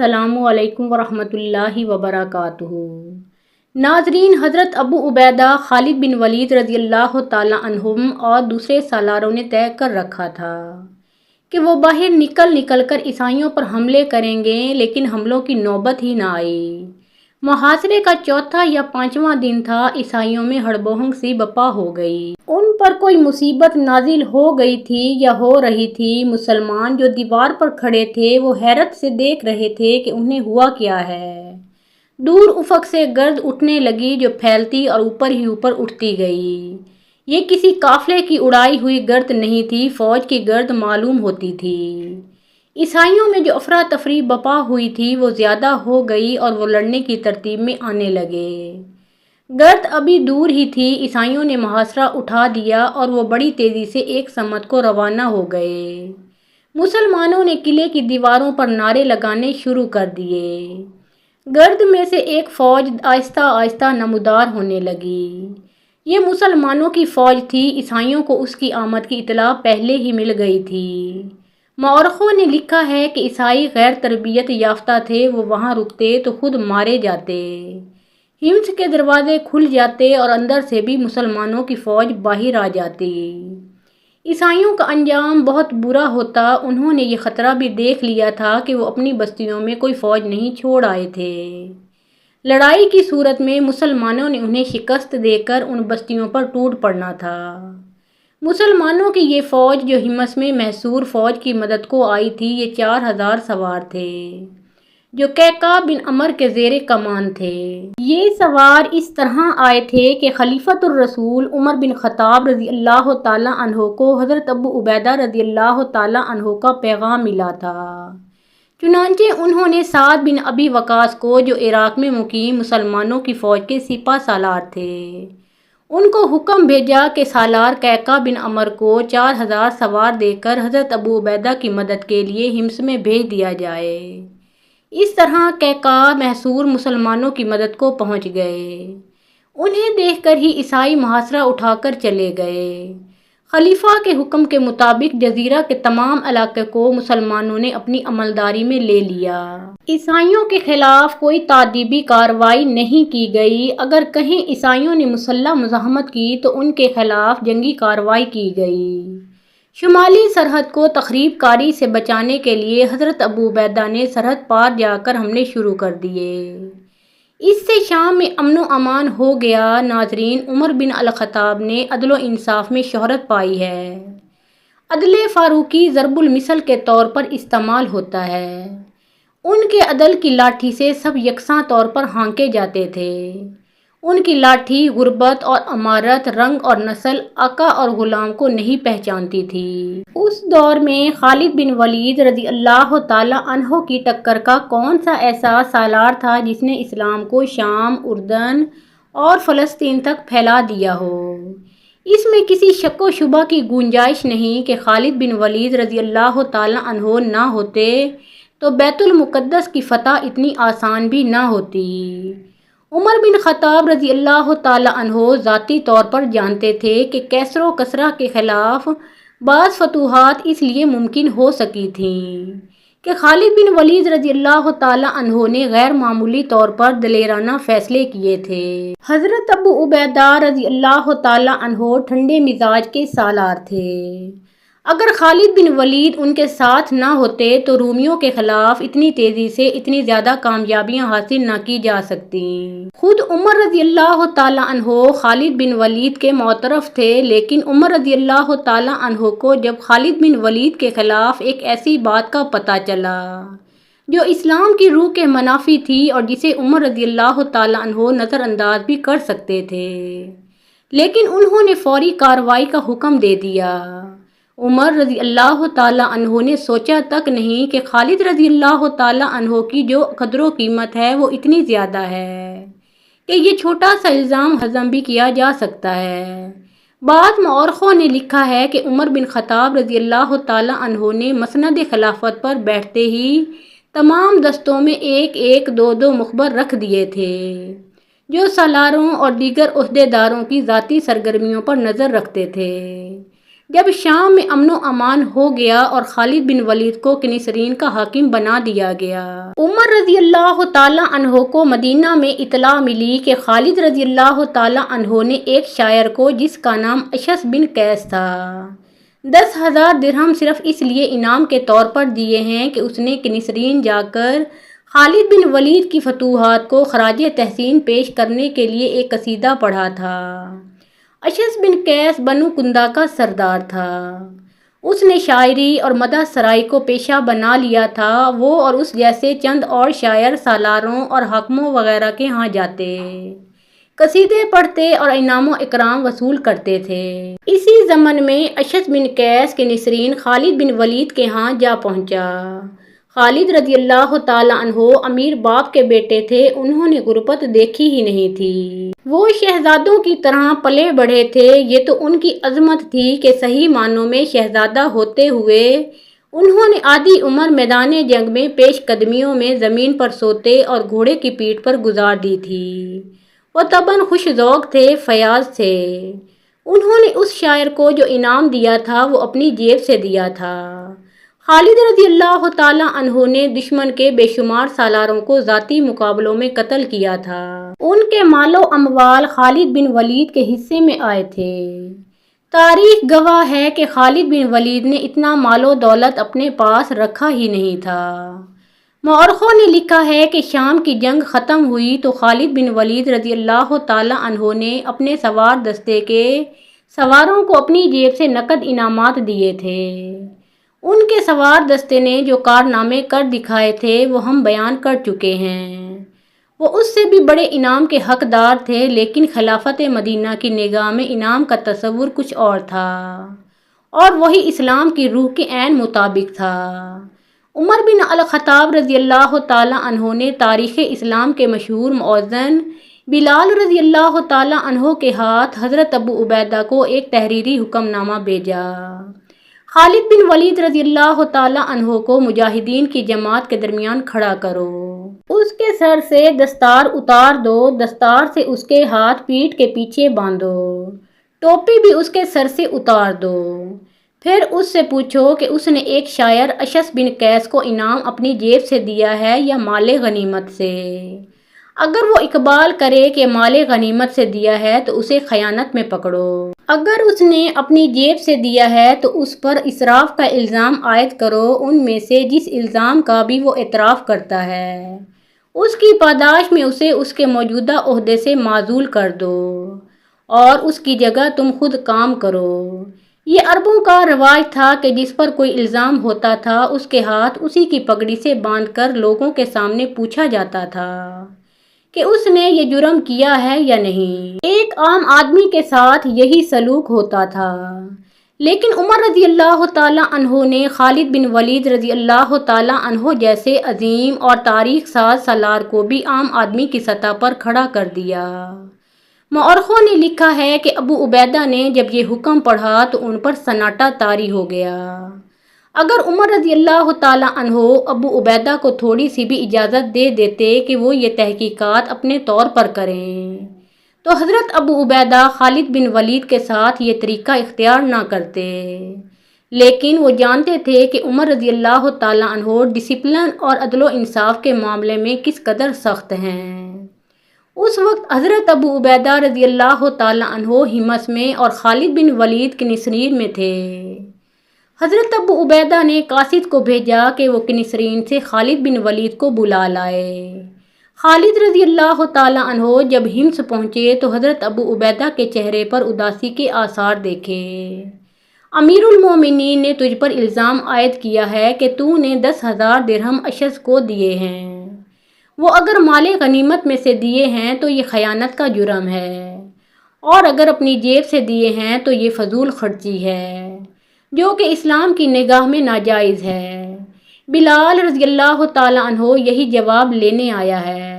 السلام علیکم ورحمۃ اللہ وبرکاتہ۔ ناظرین، حضرت ابو عبیدہ خالد بن ولید رضی اللہ تعالیٰ عنہم اور دوسرے سالاروں نے طے کر رکھا تھا کہ وہ باہر نکل کر عیسائیوں پر حملے کریں گے، لیکن حملوں کی نوبت ہی نہ آئی۔ محاصرے کا چوتھا یا پانچواں دن تھا، عیسائیوں میں ہڑبہنگ سی بپا ہو گئی۔ ان پر کوئی مصیبت نازل ہو گئی تھی یا ہو رہی تھی۔ مسلمان جو دیوار پر کھڑے تھے وہ حیرت سے دیکھ رہے تھے کہ انہیں ہوا کیا ہے۔ دور افق سے گرد اٹھنے لگی جو پھیلتی اور اوپر ہی اوپر اٹھتی گئی۔ یہ کسی قافلے کی اڑائی ہوئی گرد نہیں تھی، فوج کی گرد معلوم ہوتی تھی۔ عیسائیوں میں جو افراتفری بپا ہوئی تھی وہ زیادہ ہو گئی اور وہ لڑنے کی ترتیب میں آنے لگے۔ گرد ابھی دور ہی تھی، عیسائیوں نے محاصرہ اٹھا دیا اور وہ بڑی تیزی سے ایک سمت کو روانہ ہو گئے۔ مسلمانوں نے قلعے کی دیواروں پر نعرے لگانے شروع کر دیے۔ گرد میں سے ایک فوج آہستہ آہستہ نمودار ہونے لگی۔ یہ مسلمانوں کی فوج تھی، عیسائیوں کو اس کی آمد کی اطلاع پہلے ہی مل گئی تھی۔ مورخوں نے لکھا ہے کہ عیسائی غیر تربیت یافتہ تھے، وہ وہاں رکتے تو خود مارے جاتے۔ حمص کے دروازے کھل جاتے اور اندر سے بھی مسلمانوں کی فوج باہر آ جاتی۔ عیسائیوں کا انجام بہت برا ہوتا۔ انہوں نے یہ خطرہ بھی دیکھ لیا تھا کہ وہ اپنی بستیوں میں کوئی فوج نہیں چھوڑ آئے تھے۔ لڑائی کی صورت میں مسلمانوں نے انہیں شکست دے کر ان بستیوں پر ٹوٹ پڑنا تھا۔ مسلمانوں کی یہ فوج جو حمص میں محصور فوج کی مدد کو آئی تھی، یہ 4000 سوار تھے جو قعقاع بن عمرو کے زیر کمان تھے۔ یہ سوار اس طرح آئے تھے کہ خلیفۃ الرسول عمر بن خطاب رضی اللہ تعالیٰ عنہ کو حضرت ابو عبیدہ رضی اللہ تعالیٰ عنہ کا پیغام ملا تھا۔ چنانچہ انہوں نے سعد بن ابی وقاص کو، جو عراق میں مقیم مسلمانوں کی فوج کے سپہ سالار تھے، ان کو حکم بھیجا کہ سالار قعقاع بن عمرو کو 4000 سوار دے کر حضرت ابو عبیدہ کی مدد کے لیے حمص میں بھیج دیا جائے۔ اس طرح قعقاع محصور مسلمانوں کی مدد کو پہنچ گئے۔ انہیں دیکھ کر ہی عیسائی محاصرہ اٹھا کر چلے گئے۔ خلیفہ کے حکم کے مطابق جزیرہ کے تمام علاقے کو مسلمانوں نے اپنی عملداری میں لے لیا۔ عیسائیوں کے خلاف کوئی تعذیبی کارروائی نہیں کی گئی۔ اگر کہیں عیسائیوں نے مسلح مزاحمت کی تو ان کے خلاف جنگی کارروائی کی گئی۔ شمالی سرحد کو تخریب کاری سے بچانے کے لیے حضرت ابو عبیدہ نے سرحد پار جا کر حملے شروع کر دیے۔ اس سے شام میں امن و امان ہو گیا۔ ناظرین، عمر بن الخطاب نے عدل و انصاف میں شہرت پائی ہے۔ عدل فاروقی ضرب المثل کے طور پر استعمال ہوتا ہے۔ ان کے عدل کی لاٹھی سے سب یکساں طور پر ہانکے جاتے تھے۔ ان کی لاٹھی غربت اور امارت، رنگ اور نسل، آقا اور غلام کو نہیں پہچانتی تھی۔ اس دور میں خالد بن ولید رضی اللہ تعالیٰ عنہ کی ٹکر کا کون سا ایسا سالار تھا جس نے اسلام کو شام، اردن اور فلسطین تک پھیلا دیا ہو؟ اس میں کسی شک و شبہ کی گنجائش نہیں کہ خالد بن ولید رضی اللہ تعالیٰ عنہ نہ ہوتے تو بیت المقدس کی فتح اتنی آسان بھی نہ ہوتی۔ عمر بن خطاب رضی اللہ تعالیٰ عنہ ذاتی طور پر جانتے تھے کہ کیسر و کسرا کے خلاف بعض فتوحات اس لیے ممکن ہو سکی تھیں کہ خالد بن ولید رضی اللہ تعالیٰ عنہ نے غیر معمولی طور پر دلیرانہ فیصلے کیے تھے۔ حضرت ابو عبیدہ رضی اللہ تعالیٰ عنہ ٹھنڈے مزاج کے سالار تھے۔ اگر خالد بن ولید ان کے ساتھ نہ ہوتے تو رومیوں کے خلاف اتنی تیزی سے اتنی زیادہ کامیابیاں حاصل نہ کی جا سکتی۔ خود عمر رضی اللہ تعالیٰ عنہ خالد بن ولید کے معترف تھے، لیکن عمر رضی اللہ تعالیٰ عنہ کو جب خالد بن ولید کے خلاف ایک ایسی بات کا پتہ چلا جو اسلام کی روح کے منافی تھی اور جسے عمر رضی اللہ تعالیٰ عنہ نظر انداز بھی کر سکتے تھے، لیکن انہوں نے فوری کارروائی کا حکم دے دیا۔ عمر رضی اللہ تعالیٰ عنہ نے سوچا تک نہیں کہ خالد رضی اللہ تعالیٰ عنہ کی جو قدر و قیمت ہے وہ اتنی زیادہ ہے کہ یہ چھوٹا سا الزام ہضم بھی کیا جا سکتا ہے۔ بعض مورخوں نے لکھا ہے کہ عمر بن خطاب رضی اللہ تعالیٰ عنہ نے مسند خلافت پر بیٹھتے ہی تمام دستوں میں ایک ایک دو دو مخبر رکھ دیے تھے جو سالاروں اور دیگر عہدیداروں کی ذاتی سرگرمیوں پر نظر رکھتے تھے۔ جب شام میں امن و امان ہو گیا اور خالد بن ولید کو کنسرین کا حاکم بنا دیا گیا، عمر رضی اللہ تعالیٰ عنہ کو مدینہ میں اطلاع ملی کہ خالد رضی اللہ تعالیٰ عنہ نے ایک شاعر کو، جس کا نام اشعث بن قیس تھا، 10,000 درہم صرف اس لیے انعام کے طور پر دیے ہیں کہ اس نے کنسرین جا کر خالد بن ولید کی فتوحات کو خراج تحسین پیش کرنے کے لیے ایک قصیدہ پڑھا تھا۔ اشعث بن قیس بنو کندا کا سردار تھا۔ اس نے شاعری اور مدح سرائی کو پیشہ بنا لیا تھا۔ وہ اور اس جیسے چند اور شاعر سالاروں اور حاکموں وغیرہ کے ہاں جاتے، قصیدے پڑھتے اور انعام و اکرام وصول کرتے تھے۔ اسی ضمن میں اشعث بن قیس کے نسرین خالد بن ولید کے ہاں جا پہنچا۔ خالد رضی اللہ تعالیٰ عنہ امیر باپ کے بیٹے تھے، انہوں نے غربت دیکھی ہی نہیں تھی۔ وہ شہزادوں کی طرح پلے بڑھے تھے۔ یہ تو ان کی عظمت تھی کہ صحیح معنوں میں شہزادہ ہوتے ہوئے انہوں نے آدھی عمر میدان جنگ میں پیش قدمیوں میں زمین پر سوتے اور گھوڑے کی پیٹھ پر گزار دی تھی۔ وہ طبعاً خوش ذوق تھے، فیاض تھے۔ انہوں نے اس شاعر کو جو انعام دیا تھا وہ اپنی جیب سے دیا تھا۔ خالد رضی اللہ تعالیٰ عنہ نے دشمن کے بے شمار سالاروں کو ذاتی مقابلوں میں قتل کیا تھا۔ ان کے مال و اموال خالد بن ولید کے حصے میں آئے تھے۔ تاریخ گواہ ہے کہ خالد بن ولید نے اتنا مال و دولت اپنے پاس رکھا ہی نہیں تھا۔ مورخوں نے لکھا ہے کہ شام کی جنگ ختم ہوئی تو خالد بن ولید رضی اللہ تعالیٰ عنہ نے اپنے سوار دستے کے سواروں کو اپنی جیب سے نقد انعامات دیے تھے۔ ان کے سوار دستے نے جو کارنامے کر دکھائے تھے وہ ہم بیان کر چکے ہیں۔ وہ اس سے بھی بڑے انعام کے حقدار تھے، لیکن خلافت مدینہ کی نگاہ میں انعام کا تصور کچھ اور تھا، اور وہی اسلام کی روح کے عین مطابق تھا۔ عمر بن الخطاب رضی اللہ تعالیٰ عنہ نے تاریخ اسلام کے مشہور مؤذن بلال رضی اللہ تعالیٰ عنہ کے ہاتھ حضرت ابو عبیدہ کو ایک تحریری حکم نامہ بھیجا۔ خالد بن ولید رضی اللہ تعالیٰ عنہ کو مجاہدین کی جماعت کے درمیان کھڑا کرو۔ اس کے سر سے دستار اتار دو، دستار سے اس کے ہاتھ پیٹھ کے پیچھے باندھو، ٹوپی بھی اس کے سر سے اتار دو۔ پھر اس سے پوچھو کہ اس نے ایک شاعر اشعث بن قیس کو انعام اپنی جیب سے دیا ہے یا مال غنیمت سے۔ اگر وہ اقبال کرے کہ مال غنیمت سے دیا ہے تو اسے خیانت میں پکڑو۔ اگر اس نے اپنی جیب سے دیا ہے تو اس پر اسراف کا الزام عائد کرو۔ ان میں سے جس الزام کا بھی وہ اعتراف کرتا ہے، اس کی پاداش میں اسے اس کے موجودہ عہدے سے معزول کر دو اور اس کی جگہ تم خود کام کرو۔ یہ عربوں کا رواج تھا کہ جس پر کوئی الزام ہوتا تھا اس کے ہاتھ اسی کی پگڑی سے باندھ کر لوگوں کے سامنے پوچھا جاتا تھا کہ اس نے یہ جرم کیا ہے یا نہیں۔ ایک عام آدمی کے ساتھ یہی سلوک ہوتا تھا، لیکن عمر رضی اللہ تعالیٰ عنہ نے خالد بن ولید رضی اللہ تعالیٰ عنہ جیسے عظیم اور تاریخ ساز سالار کو بھی عام آدمی کی سطح پر کھڑا کر دیا۔ مورخوں نے لکھا ہے کہ ابو عبیدہ نے جب یہ حکم پڑھا تو ان پر سناٹا طاری ہو گیا۔ اگر عمر رضی اللہ تعالیٰ عنہ ابو عبیدہ کو تھوڑی سی بھی اجازت دے دیتے کہ وہ یہ تحقیقات اپنے طور پر کریں تو حضرت ابو عبیدہ خالد بن ولید کے ساتھ یہ طریقہ اختیار نہ کرتے۔ لیکن وہ جانتے تھے کہ عمر رضی اللہ تعالیٰ عنہ ڈسپلن اور عدل و انصاف کے معاملے میں کس قدر سخت ہیں۔ اس وقت حضرت ابو عبیدہ رضی اللہ تعالیٰ عنہ حمص میں اور خالد بن ولید کنسرین میں تھے۔ حضرت ابو عبیدہ نے قاصد کو بھیجا کہ وہ کنسرین سے خالد بن ولید کو بلا لائے۔ خالد رضی اللہ تعالیٰ عنہ جب حمص پہنچے تو حضرت ابو عبیدہ کے چہرے پر اداسی کے آثار دیکھے۔ امیر المومنین نے تجھ پر الزام عائد کیا ہے کہ تو نے 10,000 درہم اشعث کو دیے ہیں۔ وہ اگر مال غنیمت میں سے دیے ہیں تو یہ خیانت کا جرم ہے، اور اگر اپنی جیب سے دیے ہیں تو یہ فضول خرچی ہے جو کہ اسلام کی نگاہ میں ناجائز ہے۔ بلال رضی اللہ تعالیٰ عنہ یہی جواب لینے آیا ہے۔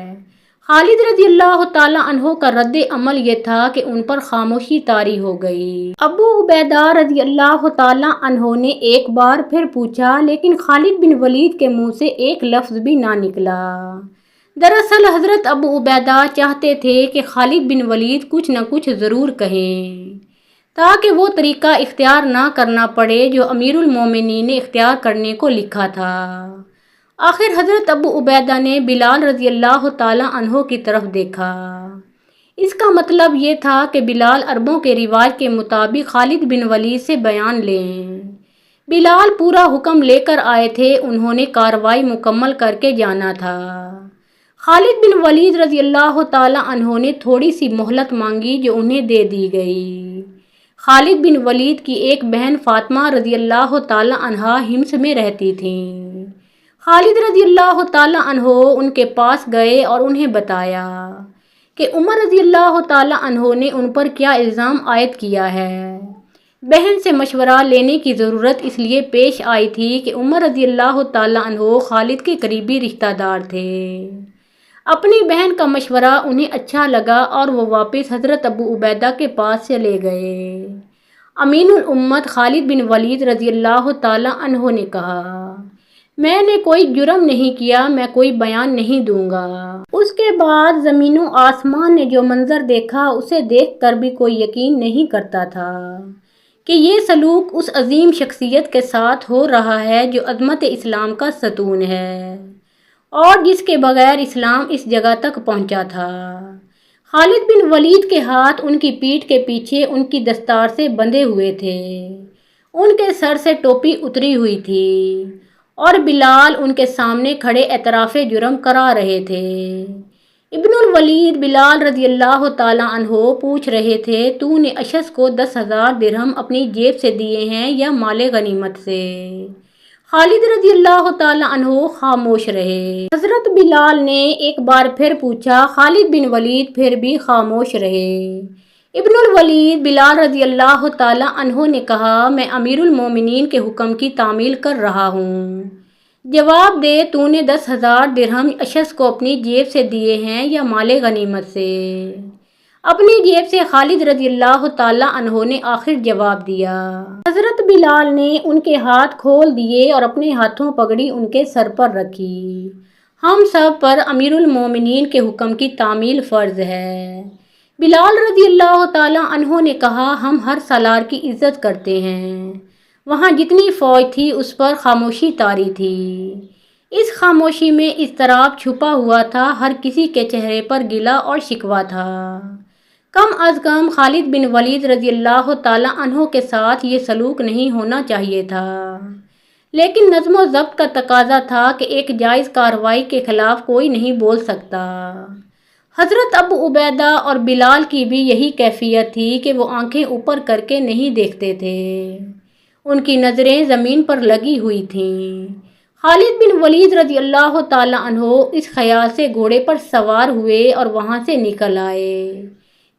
خالد رضی اللہ تعالیٰ عنہ کا رد عمل یہ تھا کہ ان پر خاموشی طاری ہو گئی۔ ابو عبیدہ رضی اللہ تعالیٰ عنہ نے ایک بار پھر پوچھا، لیکن خالد بن ولید کے منہ سے ایک لفظ بھی نہ نکلا۔ دراصل حضرت ابو عبیدہ چاہتے تھے کہ خالد بن ولید کچھ نہ کچھ ضرور کہیں تاکہ وہ طریقہ اختیار نہ کرنا پڑے جو امیر المومنین نے اختیار کرنے کو لکھا تھا۔ آخر حضرت ابو عبیدہ نے بلال رضی اللہ تعالیٰ عنہ کی طرف دیکھا۔ اس کا مطلب یہ تھا کہ بلال عربوں کے رواج کے مطابق خالد بن ولید سے بیان لیں۔ بلال پورا حکم لے کر آئے تھے، انہوں نے کارروائی مکمل کر کے جانا تھا۔ خالد بن ولید رضی اللہ تعالیٰ عنہ نے تھوڑی سی مہلت مانگی جو انہیں دے دی گئی۔ خالد بن ولید کی ایک بہن فاطمہ رضی اللہ تعالیٰ عنہا حمص میں رہتی تھیں۔ خالد رضی اللہ تعالیٰ عنہ ان کے پاس گئے اور انہیں بتایا کہ عمر رضی اللہ تعالیٰ عنہ نے ان پر کیا الزام عائد کیا ہے۔ بہن سے مشورہ لینے کی ضرورت اس لیے پیش آئی تھی کہ عمر رضی اللہ تعالیٰ عنہ خالد کے قریبی رشتہ دار تھے۔ اپنی بہن کا مشورہ انہیں اچھا لگا اور وہ واپس حضرت ابو عبیدہ کے پاس چلے گئے۔ امین الامت خالد بن ولید رضی اللہ تعالیٰ عنہ نے کہا، میں نے کوئی جرم نہیں کیا، میں کوئی بیان نہیں دوں گا۔ اس کے بعد زمین و آسمان نے جو منظر دیکھا اسے دیکھ کر بھی کوئی یقین نہیں کرتا تھا کہ یہ سلوک اس عظیم شخصیت کے ساتھ ہو رہا ہے جو عظمت اسلام کا ستون ہے اور جس کے بغیر اسلام اس جگہ تک پہنچا تھا۔ خالد بن ولید کے ہاتھ ان کی پیٹھ کے پیچھے ان کی دستار سے بندھے ہوئے تھے، ان کے سر سے ٹوپی اتری ہوئی تھی اور بلال ان کے سامنے کھڑے اعتراف جرم کرا رہے تھے۔ ابن الولید بلال رضی اللہ تعالیٰ عنہ پوچھ رہے تھے، تو نے اشعث کو 10,000 درہم اپنی جیب سے دیے ہیں یا مال غنیمت سے؟ خالد رضی اللہ تعالیٰ عنہ خاموش رہے۔ حضرت بلال نے ایک بار پھر پوچھا، خالد بن ولید پھر بھی خاموش رہے۔ ابن الولید بلال رضی اللہ تعالیٰ عنہ نے کہا، میں امیر المومنین کے حکم کی تعمیل کر رہا ہوں، جواب دے تو نے 10,000 درہم اشعث کو اپنی جیب سے دیے ہیں یا مال غنیمت سے؟ اپنی جیب سے خالد رضی اللہ تعالیٰ عنہ نے آخر جواب دیا۔ حضرت بلال نے ان کے ہاتھ کھول دیے اور اپنے ہاتھوں پگڑی ان کے سر پر رکھی۔ ہم سب پر امیر المومنین کے حکم کی تعمیل فرض ہے۔ بلال رضی اللہ تعالیٰ عنہ نے کہا، ہم ہر سالار کی عزت کرتے ہیں۔ وہاں جتنی فوج تھی اس پر خاموشی طاری تھی۔ اس خاموشی میں اضطراب چھپا ہوا تھا، ہر کسی کے چہرے پر گلہ اور شکوہ تھا۔ کم از کم خالد بن ولید رضی اللہ تعالیٰ عنہ کے ساتھ یہ سلوک نہیں ہونا چاہیے تھا، لیکن نظم و ضبط کا تقاضا تھا کہ ایک جائز کارروائی کے خلاف کوئی نہیں بول سکتا۔ حضرت ابو عبیدہ اور بلال کی بھی یہی کیفیت تھی کہ وہ آنکھیں اوپر کر کے نہیں دیکھتے تھے، ان کی نظریں زمین پر لگی ہوئی تھیں۔ خالد بن ولید رضی اللہ تعالیٰ عنہ اس خیال سے گھوڑے پر سوار ہوئے اور وہاں سے نکل آئے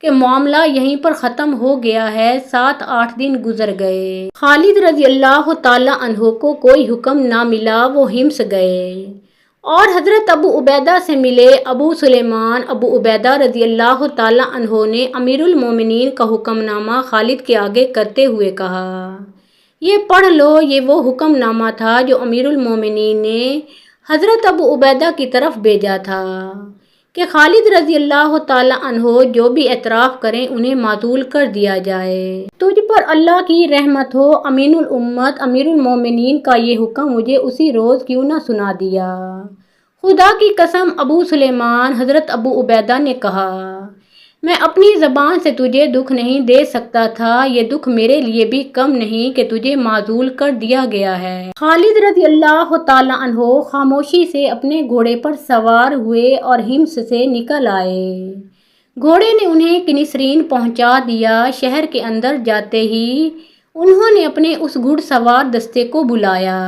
کہ معاملہ یہیں پر ختم ہو گیا ہے۔ 7-8 دن گزر گئے، خالد رضی اللہ تعالیٰ عنہ کو کوئی حکم نہ ملا، وہ حمص گئے اور حضرت ابو عبیدہ سے ملے۔ ابو سلیمان ابو عبیدہ رضی اللہ تعالیٰ عنہ نے امیر المومنین کا حکم نامہ خالد کے آگے کرتے ہوئے کہا، یہ پڑھ لو، یہ وہ حکم نامہ تھا جو امیر المومنین نے حضرت ابو عبیدہ کی طرف بھیجا تھا کہ خالد رضی اللہ تعالیٰ عنہ جو بھی اعتراف کریں انہیں معزول کر دیا جائے۔ تجھ پر اللہ کی رحمت ہو امین الامت، امیر المومنین کا یہ حکم مجھے اسی روز کیوں نہ سنا دیا؟ خدا کی قسم ابو سلیمان حضرت ابو عبیدہ نے کہا، میں اپنی زبان سے تجھے دکھ نہیں دے سکتا تھا، یہ دکھ میرے لیے بھی کم نہیں کہ تجھے معزول کر دیا گیا ہے۔ خالد رضی اللہ تعالیٰ عنہ خاموشی سے اپنے گھوڑے پر سوار ہوئے اور حمص سے نکل آئے۔ گھوڑے نے انہیں کنسرین پہنچا دیا۔ شہر کے اندر جاتے ہی انہوں نے اپنے اس گھڑ سوار دستے کو بلایا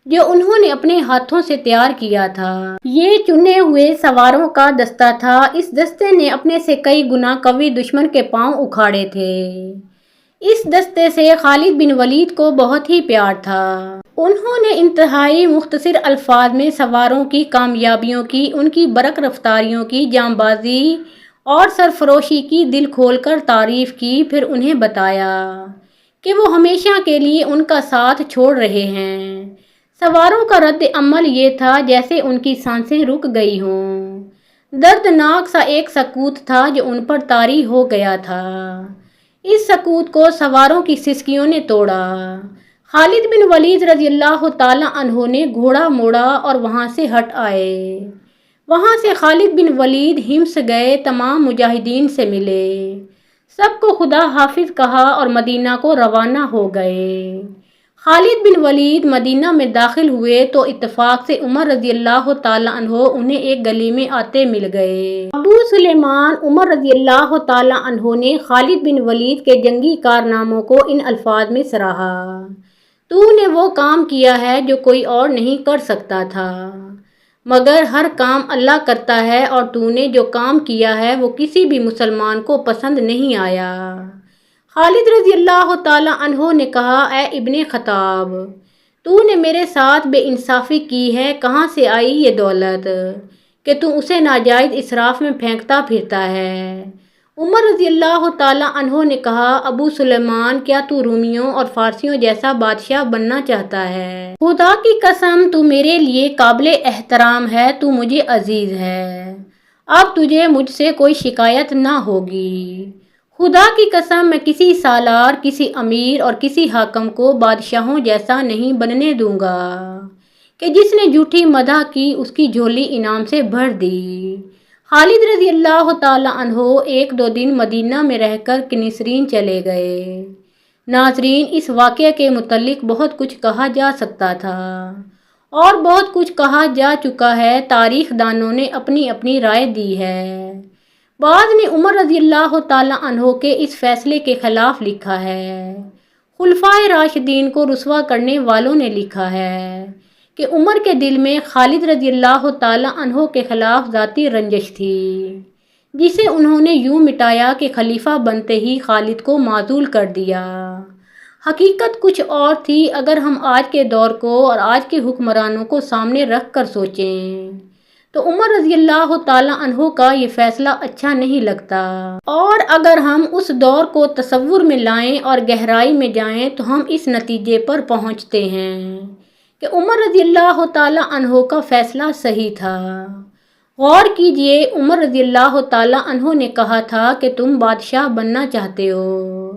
جو انہوں نے اپنے ہاتھوں سے تیار کیا تھا۔ یہ چنے ہوئے سواروں کا دستہ تھا۔ اس دستے نے اپنے سے کئی گنا قوی دشمن کے پاؤں اکھاڑے تھے۔ اس دستے سے خالد بن ولید کو بہت ہی پیار تھا۔ انہوں نے انتہائی مختصر الفاظ میں سواروں کی کامیابیوں کی، ان کی برق رفتاریوں کی، جانبازی اور سرفروشی کی دل کھول کر تعریف کی، پھر انہیں بتایا کہ وہ ہمیشہ کے لیے ان کا ساتھ چھوڑ رہے ہیں۔ سواروں کا رد عمل یہ تھا جیسے ان کی سانسیں رک گئی ہوں۔ دردناک سا ایک سکوت تھا جو ان پر طاری ہو گیا تھا۔ اس سکوت کو سواروں کی سسکیوں نے توڑا۔ خالد بن ولید رضی اللہ تعالیٰ عنہ نے گھوڑا موڑا اور وہاں سے ہٹ آئے۔ وہاں سے خالد بن ولید حمص گئے، تمام مجاہدین سے ملے، سب کو خدا حافظ کہا اور مدینہ کو روانہ ہو گئے۔ خالد بن ولید مدینہ میں داخل ہوئے تو اتفاق سے عمر رضی اللہ تعالیٰ عنہ انہیں ایک گلی میں آتے مل گئے۔ ابو سلیمان عمر رضی اللہ تعالیٰ عنہ نے خالد بن ولید کے جنگی کارناموں کو ان الفاظ میں سراہا: تو نے وہ کام کیا ہے جو کوئی اور نہیں کر سکتا تھا، مگر ہر کام اللہ کرتا ہے، اور تو نے جو کام کیا ہے وہ کسی بھی مسلمان کو پسند نہیں آیا۔ خالد رضی اللہ تعالیٰ عنہ نے کہا: اے ابن خطاب، تو نے میرے ساتھ بے انصافی کی ہے، کہاں سے آئی یہ دولت کہ تو اسے ناجائز اسراف میں پھینکتا پھرتا ہے؟ عمر رضی اللہ تعالیٰ عنہ نے کہا: ابو سلیمان، کیا تو رومیوں اور فارسیوں جیسا بادشاہ بننا چاہتا ہے؟ خدا کی قسم تو میرے لیے قابل احترام ہے، تو مجھے عزیز ہے، اب تجھے مجھ سے کوئی شکایت نہ ہوگی۔ خدا کی قسم میں کسی سالار، کسی امیر اور کسی حاکم کو بادشاہوں جیسا نہیں بننے دوں گا کہ جس نے جھوٹی مدح کی اس کی جھولی انعام سے بھر دی۔ خالد رضی اللہ تعالیٰ عنہ ایک دو دن مدینہ میں رہ کر کنسرین چلے گئے۔ ناظرین، اس واقعے کے متعلق بہت کچھ کہا جا سکتا تھا اور بہت کچھ کہا جا چکا ہے، تاریخ دانوں نے اپنی اپنی رائے دی ہے۔ بعض نے عمر رضی اللہ تعالیٰ عنہ کے اس فیصلے کے خلاف لکھا ہے۔ خلفائے راشدین کو رسوا کرنے والوں نے لکھا ہے کہ عمر کے دل میں خالد رضی اللہ تعالیٰ عنہ کے خلاف ذاتی رنجش تھی، جسے انہوں نے یوں مٹایا کہ خلیفہ بنتے ہی خالد کو معزول کر دیا۔ حقیقت کچھ اور تھی۔ اگر ہم آج کے دور کو اور آج کے حکمرانوں کو سامنے رکھ کر سوچیں تو عمر رضی اللہ تعالیٰ عنہ کا یہ فیصلہ اچھا نہیں لگتا، اور اگر ہم اس دور کو تصور میں لائیں اور گہرائی میں جائیں تو ہم اس نتیجے پر پہنچتے ہیں کہ عمر رضی اللہ تعالیٰ عنہ کا فیصلہ صحیح تھا۔ غور کیجئے، عمر رضی اللہ تعالیٰ عنہ نے کہا تھا کہ تم بادشاہ بننا چاہتے ہو۔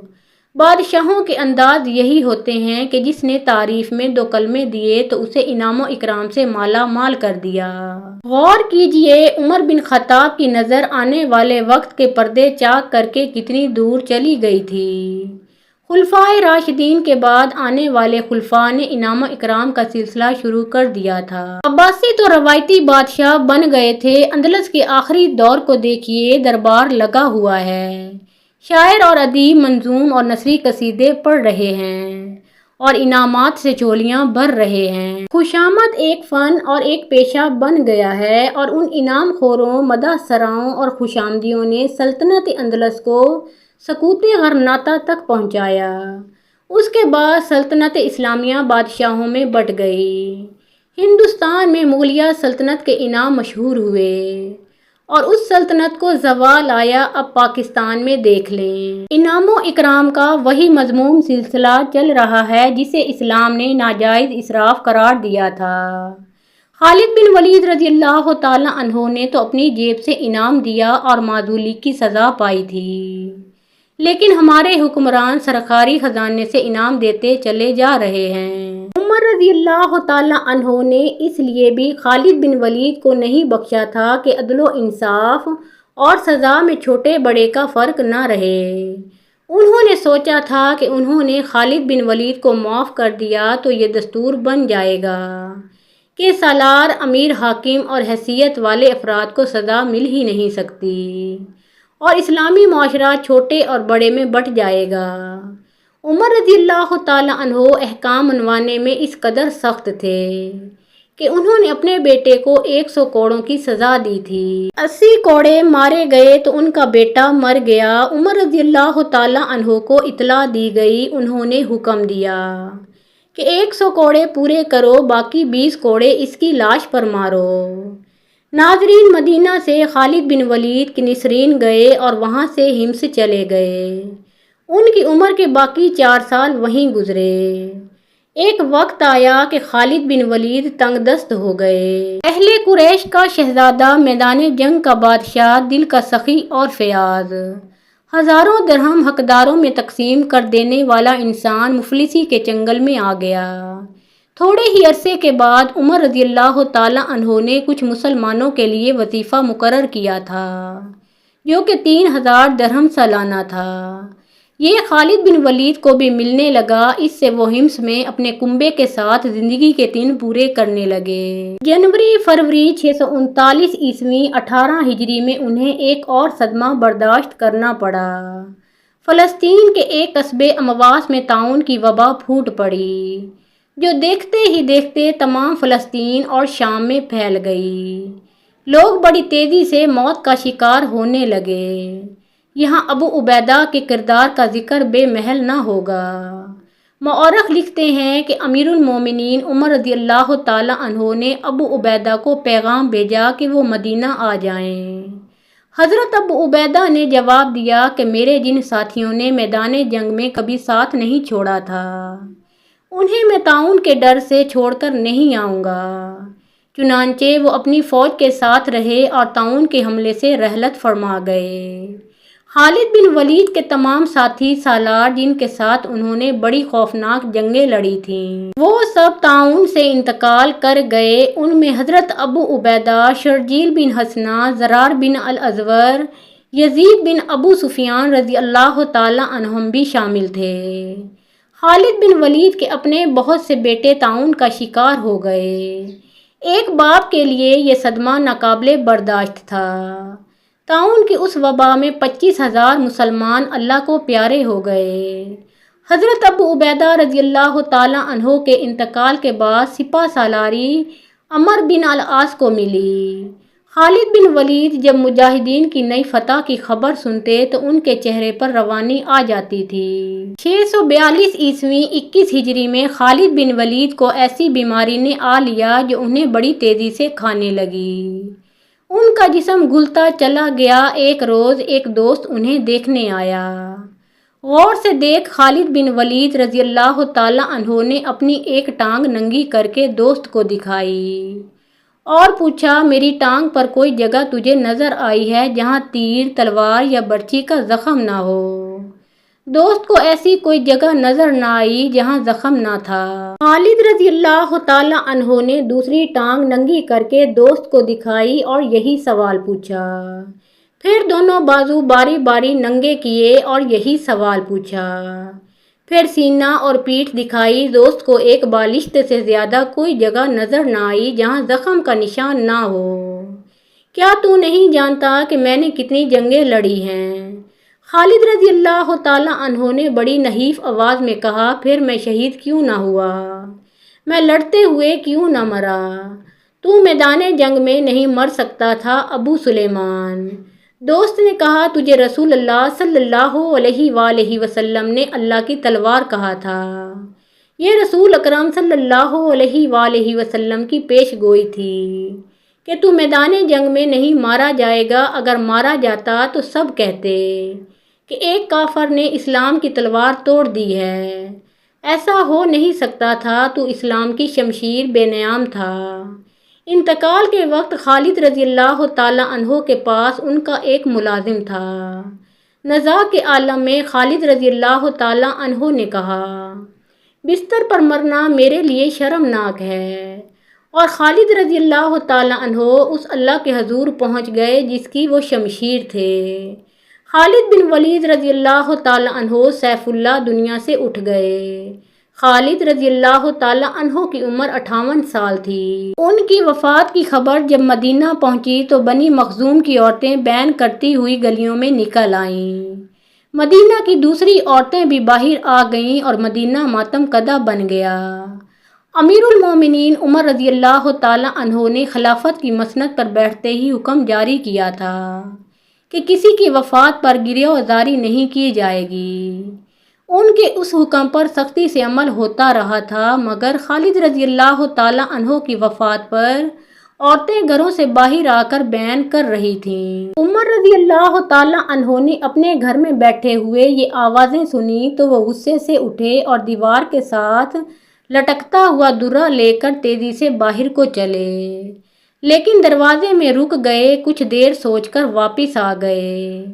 بادشاہوں کے انداز یہی ہوتے ہیں کہ جس نے تعریف میں دو کلمے دیے تو اسے انعام و اکرام سے مالا مال کر دیا۔ غور کیجئے، عمر بن خطاب کی نظر آنے والے وقت کے پردے چاک کر کے کتنی دور چلی گئی تھی۔ خلفائے راشدین کے بعد آنے والے خلفاء نے انعام و اکرام کا سلسلہ شروع کر دیا تھا۔ عباسی تو روایتی بادشاہ بن گئے تھے، اندلس کے آخری دور کو دیکھیے، دربار لگا ہوا ہے، شاعر اور ادیب منظوم اور نثری قصیدے پڑھ رہے ہیں اور انعامات سے چولیاں بھر رہے ہیں۔ خوشامد ایک فن اور ایک پیشہ بن گیا ہے، اور ان انعام خوروں، مدح سراؤں اور خوشامدیوں نے سلطنت اندلس کو سقوط غرناطہ تک پہنچایا۔ اس کے بعد سلطنت اسلامیہ بادشاہوں میں بٹ گئی۔ ہندوستان میں مغلیہ سلطنت کے انعام مشہور ہوئے اور اس سلطنت کو زوال آیا۔ اب پاکستان میں دیکھ لیں، انعام و اکرام کا وہی مذموم سلسلہ چل رہا ہے جسے اسلام نے ناجائز اسراف قرار دیا تھا۔ خالد بن ولید رضی اللہ تعالیٰ عنہ نے تو اپنی جیب سے انعام دیا اور معزولی کی سزا پائی تھی، لیکن ہمارے حکمران سرکاری خزانے سے انعام دیتے چلے جا رہے ہیں۔ عمر رضی اللہ تعالیٰ عنہ نے اس لیے بھی خالد بن ولید کو نہیں بخشا تھا کہ عدل و انصاف اور سزا میں چھوٹے بڑے کا فرق نہ رہے۔ انہوں نے سوچا تھا کہ انہوں نے خالد بن ولید کو معاف کر دیا تو یہ دستور بن جائے گا کہ سالار، امیر، حاکم اور حیثیت والے افراد کو سزا مل ہی نہیں سکتی اور اسلامی معاشرہ چھوٹے اور بڑے میں بٹ جائے گا۔ عمر رضی اللہ تعالیٰ عنہ احکام منوانے میں اس قدر سخت تھے کہ انہوں نے اپنے بیٹے کو 100 کوڑوں کی سزا دی تھی۔ 80 کوڑے مارے گئے تو ان کا بیٹا مر گیا۔ عمر رضی اللہ تعالیٰ عنہ کو اطلاع دی گئی۔ انہوں نے حکم دیا کہ 100 کوڑے پورے کرو، باقی 20 کوڑے اس کی لاش پر مارو۔ ناظرین، مدینہ سے خالد بن ولید کنسرین گئے اور وہاں سے حمص چلے گئے۔ ان کی عمر کے باقی 4 سال وہیں گزرے۔ ایک وقت آیا کہ خالد بن ولید تنگ دست ہو گئے۔ اہل قریش کا شہزادہ، میدان جنگ کا بادشاہ، دل کا سخی اور فیاض، ہزاروں درہم حقداروں میں تقسیم کر دینے والا انسان مفلسی کے چنگل میں آ گیا۔ تھوڑے ہی عرصے کے بعد عمر رضی اللہ تعالیٰ عنہ نے کچھ مسلمانوں کے لیے وظیفہ مقرر کیا تھا جو کہ 3000 درہم سالانہ تھا۔ یہ خالد بن ولید کو بھی ملنے لگا۔ اس سے وہ حمص میں اپنے کنبے کے ساتھ زندگی کے دن پورے کرنے لگے۔ جنوری فروری 639 عیسوی 18 ہجری میں انہیں ایک اور صدمہ برداشت کرنا پڑا۔ فلسطین کے ایک قصبے امواس میں طاعون کی وبا پھوٹ پڑی جو دیکھتے ہی دیکھتے تمام فلسطین اور شام میں پھیل گئی۔ لوگ بڑی تیزی سے موت کا شکار ہونے لگے۔ یہاں ابو عبیدہ کے کردار کا ذکر بے محل نہ ہوگا۔ مورخ لکھتے ہیں کہ امیر المومنین عمر رضی اللہ تعالیٰ عنہ نے ابو عبیدہ کو پیغام بھیجا کہ وہ مدینہ آ جائیں۔ حضرت ابو عبیدہ نے جواب دیا کہ میرے جن ساتھیوں نے میدان جنگ میں کبھی ساتھ نہیں چھوڑا تھا انہیں میں طاعون کے ڈر سے چھوڑ کر نہیں آؤں گا۔ چنانچہ وہ اپنی فوج کے ساتھ رہے اور طاعون کے حملے سے رحلت فرما گئے۔ خالد بن ولید کے تمام ساتھی سالار جن کے ساتھ انہوں نے بڑی خوفناک جنگیں لڑی تھیں وہ سب طاعون سے انتقال کر گئے۔ ان میں حضرت ابو عبیدہ، شرجیل بن حسنہ، زرار بن الازور، یزید بن ابو سفیان رضی اللہ تعالیٰ عنہم بھی شامل تھے۔ خالد بن ولید کے اپنے بہت سے بیٹے طاعون کا شکار ہو گئے۔ ایک باپ کے لیے یہ صدمہ ناقابل برداشت تھا۔ طاعون کی اس وبا میں 25,000 مسلمان اللہ کو پیارے ہو گئے۔ حضرت ابو عبیدہ رضی اللہ تعالیٰ عنہ کے انتقال کے بعد سپہ سالاری عمر بن العاص کو ملی۔ خالد بن ولید جب مجاہدین کی نئی فتح کی خبر سنتے تو ان کے چہرے پر روانی آ جاتی تھی۔ 642 عیسوی 21 ہجری میں خالد بن ولید کو ایسی بیماری نے آ لیا جو انہیں بڑی تیزی سے کھانے لگی۔ ان کا جسم گھلتا چلا گیا۔ ایک روز ایک دوست انہیں دیکھنے آیا۔ غور سے دیکھ خالد بن ولید رضی اللہ تعالیٰ عنہ نے اپنی ایک ٹانگ ننگی کر کے دوست کو دکھائی اور پوچھا میری ٹانگ پر کوئی جگہ تجھے نظر آئی ہے جہاں تیر، تلوار یا برچھی کا زخم نہ ہو؟ دوست کو ایسی کوئی جگہ نظر نہ آئی جہاں زخم نہ تھا۔ خالد رضی اللہ تعالیٰ عنہ نے دوسری ٹانگ ننگی کر کے دوست کو دکھائی اور یہی سوال پوچھا۔ پھر دونوں بازو باری باری ننگے کیے اور یہی سوال پوچھا۔ پھر سینہ اور پیٹھ دکھائی۔ دوست کو ایک بالشت سے زیادہ کوئی جگہ نظر نہ آئی جہاں زخم کا نشان نہ ہو۔ کیا تو نہیں جانتا کہ میں نے کتنی جنگیں لڑی ہیں؟ خالد رضی اللہ تعالیٰ عنہ نے بڑی نحیف آواز میں کہا پھر میں شہید کیوں نہ ہوا؟ میں لڑتے ہوئے کیوں نہ مرا؟ تو میدان جنگ میں نہیں مر سکتا تھا ابو سلیمان۔ دوست نے کہا تجھے رسول اللہ صلی اللہ علیہ وآلہ وسلم نے اللہ کی تلوار کہا تھا۔ یہ رسول اکرم صلی اللہ علیہ وآلہ وسلم کی پیش گوئی تھی کہ تو میدان جنگ میں نہیں مارا جائے گا۔ اگر مارا جاتا تو سب کہتے کہ ایک کافر نے اسلام کی تلوار توڑ دی ہے۔ ایسا ہو نہیں سکتا تھا، تو اسلام کی شمشیر بے نیام تھا۔ انتقال کے وقت خالد رضی اللہ تعالیٰ عنہ کے پاس ان کا ایک ملازم تھا۔ نزاع کے عالم میں خالد رضی اللہ تعالیٰ عنہ نے کہا بستر پر مرنا میرے لیے شرمناک ہے، اور خالد رضی اللہ تعالیٰ عنہ اس اللہ کے حضور پہنچ گئے جس کی وہ شمشیر تھے۔ خالد بن ولید رضی اللہ تعالیٰ عنہ سیف اللہ دنیا سے اٹھ گئے۔ خالد رضی اللہ تعالیٰ عنہ کی عمر 58 سال تھی۔ ان کی وفات کی خبر جب مدینہ پہنچی تو بنی مخزوم کی عورتیں بین کرتی ہوئی گلیوں میں نکل آئیں۔ مدینہ کی دوسری عورتیں بھی باہر آ گئیں اور مدینہ ماتم کدہ بن گیا۔ امیر المومنین عمر رضی اللہ تعالیٰ عنہ نے خلافت کی مسند پر بیٹھتے ہی حکم جاری کیا تھا کہ کسی کی وفات پر گریہ وزاری نہیں کی جائے گی۔ ان کے اس حکم پر سختی سے عمل ہوتا رہا تھا، مگر خالد رضی اللہ تعالیٰ عنہ کی وفات پر عورتیں گھروں سے باہر آ کر بیان کر رہی تھیں۔ عمر رضی اللہ تعالیٰ عنہ نے اپنے گھر میں بیٹھے ہوئے یہ آوازیں سنی تو وہ غصے سے اٹھے اور دیوار کے ساتھ لٹکتا ہوا درہ لے کر تیزی سے باہر کو چلے، لیکن دروازے میں رک گئے، کچھ دیر سوچ کر واپس آ گئے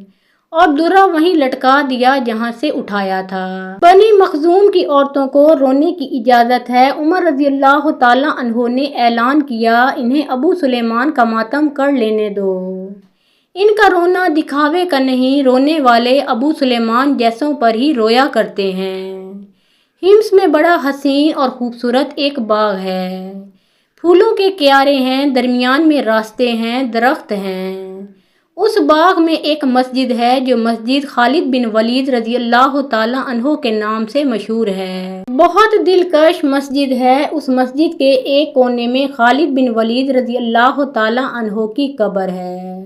اور درہ وہیں لٹکا دیا جہاں سے اٹھایا تھا۔ بنی مخزوم کی عورتوں کو رونے کی اجازت ہے۔ عمر رضی اللہ تعالیٰ عنہ نے اعلان کیا، انہیں ابو سلیمان کا ماتم کر لینے دو۔ ان کا رونا دکھاوے کا نہیں، رونے والے ابو سلیمان جیسوں پر ہی رویا کرتے ہیں۔ حمص میں بڑا حسین اور خوبصورت ایک باغ ہے۔ پھولوں کے کیارے ہیں، درمیان میں راستے ہیں، درخت ہیں۔ اس باغ میں ایک مسجد ہے جو مسجد خالد بن ولید رضی اللہ تعالیٰ عنہ کے نام سے مشہور ہے۔ بہت دلکش مسجد ہے۔ اس مسجد کے ایک کونے میں خالد بن ولید رضی اللہ تعالیٰ عنہ کی قبر ہے۔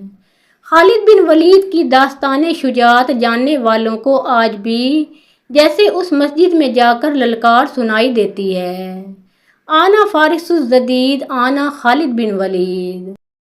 خالد بن ولید کی داستان شجاعت جاننے والوں کو آج بھی جیسے اس مسجد میں جا کر للکار سنائی دیتی ہے، آنا فارس الجدید، آنا خالد بن ولید۔